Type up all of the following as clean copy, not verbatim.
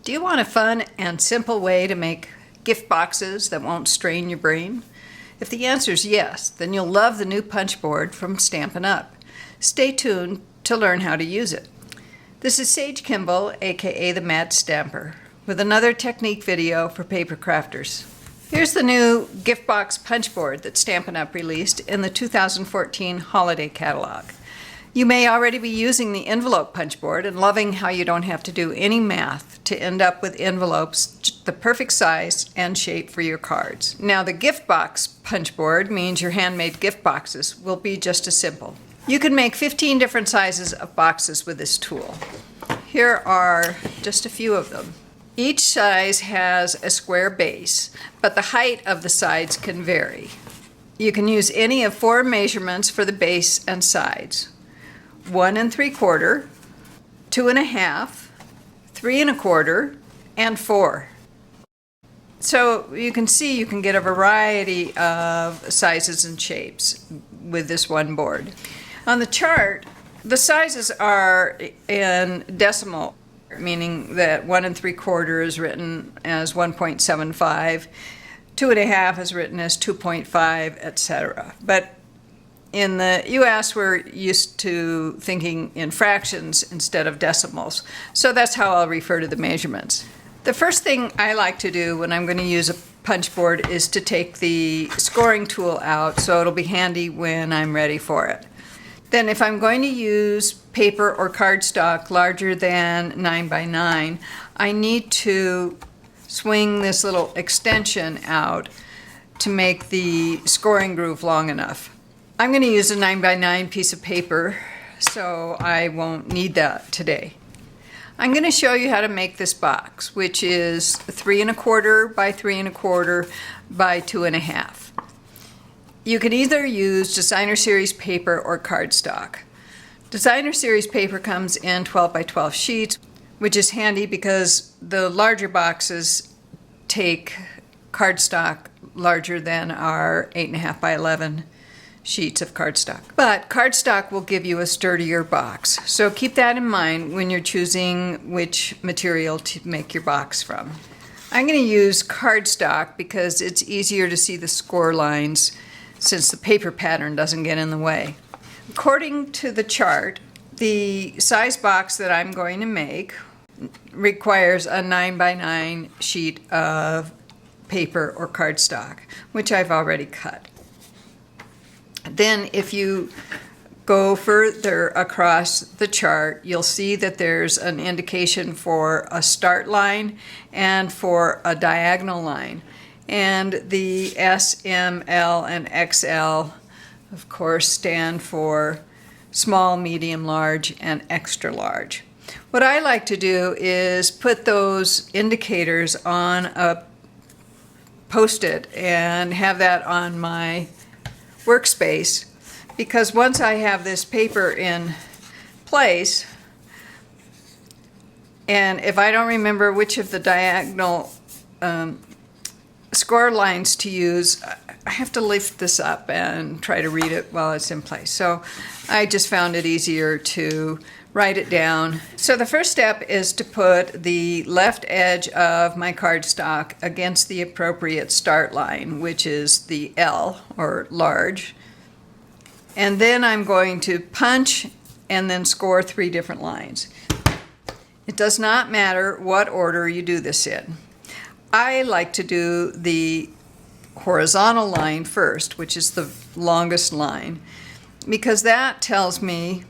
Do you want a fun and simple way to make gift boxes that won't strain your brain? If the answer is yes, then you'll love the new punch board from Stampin' Up. Stay tuned to learn how to use it. This is Sage Kimball, aka the Mad Stamper, with another technique video for paper crafters. Here's the new gift box punch board that Stampin' Up released in the 2014 holiday catalog. You may already be using the envelope punch board and loving how you don't have to do any math to end up with envelopes the perfect size and shape for your cards. Now the gift box punch board means your handmade gift boxes will be just as simple. You can make 15 different sizes of boxes with this tool. Here are just a few of them. Each size has a square base, but the height of the sides can vary. You can use any of 4 measurements for the base and sides. 1 3/4, 2 1/2, 3 1/4, and 4. So you can see you can get a variety of sizes and shapes with this one board. On the chart, the sizes are in decimal, meaning that 1 3/4 is written as 1.75, 2 1/2 is written as 2.5, etc. But in the US, we're used to thinking in fractions instead of decimals, so that's how I'll refer to the measurements. The first thing I like to do when I'm going to use a punch board is to take the scoring tool out, so it'll be handy when I'm ready for it. Then if I'm going to use paper or cardstock larger than 9 by 9, I need to swing this little extension out to make the scoring groove long enough. I'm going to use a 9 by 9 piece of paper, so I won't need that today. I'm going to show you how to make this box, which is 3 1/4 by 3 1/4 by 2 1/2. You can either use designer series paper or cardstock. Designer series paper comes in 12 by 12 sheets, which is handy because the larger boxes take cardstock larger than our 8 1/2 by 11 sheets of cardstock. But cardstock will give you a sturdier box, so keep that in mind when you're choosing which material to make your box from. I'm going to use cardstock because it's easier to see the score lines since the paper pattern doesn't get in the way. According to the chart, the size box that I'm going to make requires a 9 by 9 sheet of paper or cardstock, which I've already cut. Then if you go further across the chart, you'll see that there's an indication for a start line and for a diagonal line. And the S, M, L, and XL, of course, stand for small, medium, large, and extra large. What I like to do is put those indicators on a Post-it and have that on my workspace, because once I have this paper in place, and if I don't remember which of the diagonal score lines to use, I have to lift this up and try to read it while it's in place. So I just found it easier to write it down. So the first step is to put the left edge of my cardstock against the appropriate start line, which is the L, or large. And then I'm going to punch and then score 3 different lines. It does not matter what order you do this in. I like to do the horizontal line first, which is the longest line, because that tells me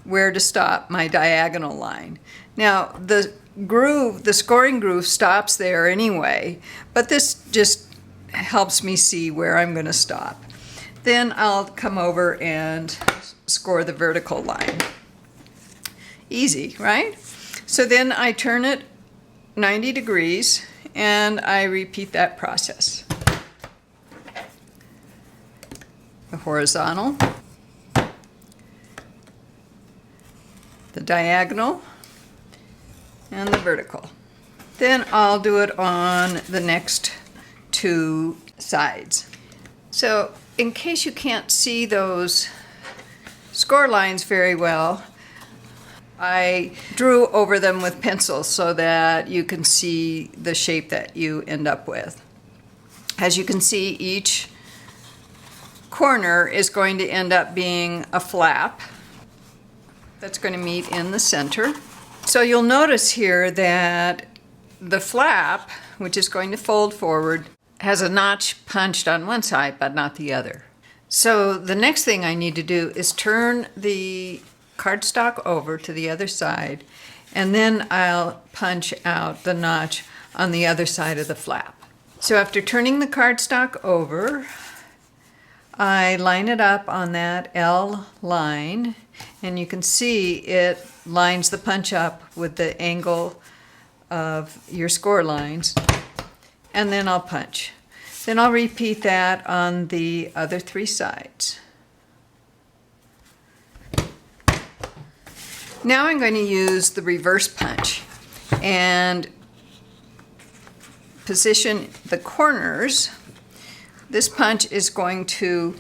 where to stop my diagonal line. Now the groove, the scoring groove, stops there anyway, but this just helps me see where I'm going to stop. Then I'll come over and score the vertical line. Easy, right? So then I turn it 90 degrees and I repeat that process. The horizontal, the diagonal, and the vertical. Then I'll do it on the next 2 sides. So in case you can't see those score lines very well, I drew over them with pencils so that you can see the shape that you end up with. As you can see, each corner is going to end up being a flap that's going to meet in the center. So you'll notice here that the flap, which is going to fold forward, has a notch punched on one side but not the other. So the next thing I need to do is turn the cardstock over to the other side, and then I'll punch out the notch on the other side of the flap. So after turning the cardstock over, I line it up on that L line, and you can see it lines the punch up with the angle of your score lines, and then I'll punch. Then I'll repeat that on the other three sides. Now I'm going to use the reverse punch and position the corners. This punch is going to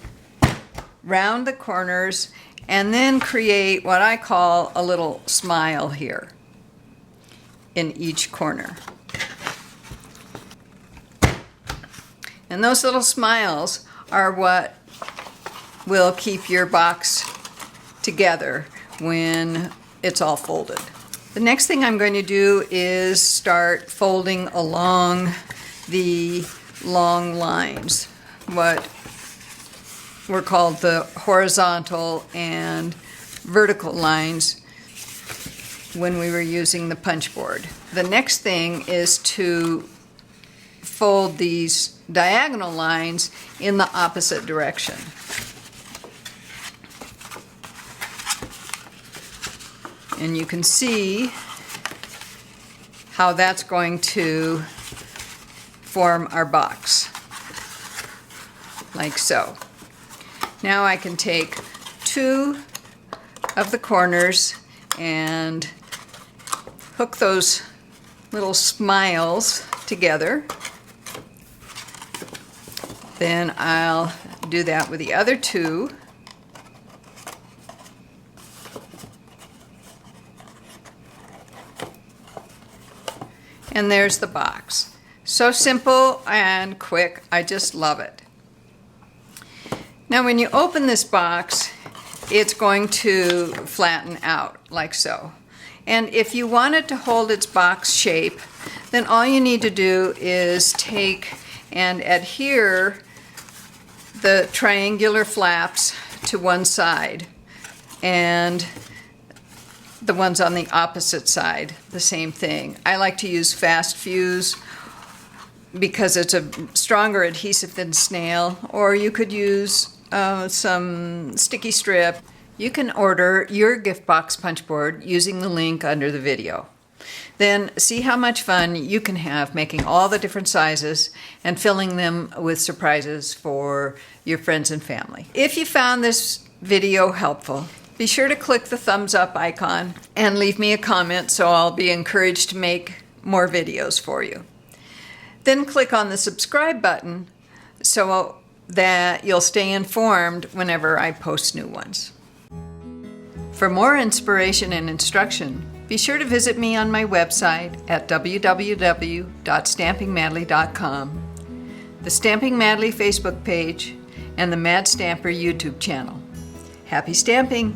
round the corners and then create what I call a little smile here in each corner. And those little smiles are what will keep your box together when it's all folded. The next thing I'm going to do is start folding along the long lines, what were called the horizontal and vertical lines when we were using the punch board. The next thing is to fold these diagonal lines in the opposite direction. And you can see how that's going to form our box, like so. Now I can take two of the corners and hook those little smiles together. Then I'll do that with the other two. And there's the box. So simple and quick, I just love it. Now when you open this box, it's going to flatten out like so. And if you want it to hold its box shape, then all you need to do is take and adhere the triangular flaps to one side, and the ones on the opposite side, the same thing. I like to use Fast Fuse because it's a stronger adhesive than snail, or you could use some sticky strip. You can order your gift box punch board using the link under the video. Then see how much fun you can have making all the different sizes and filling them with surprises for your friends and family. If you found this video helpful, be sure to click the thumbs up icon and leave me a comment so I'll be encouraged to make more videos for you. Then click on the subscribe button so that you'll stay informed whenever I post new ones. For more inspiration and instruction, be sure to visit me on my website at www.stampingmadly.com, the Stamping Madly Facebook page, and the Mad Stamper YouTube channel. Happy stamping!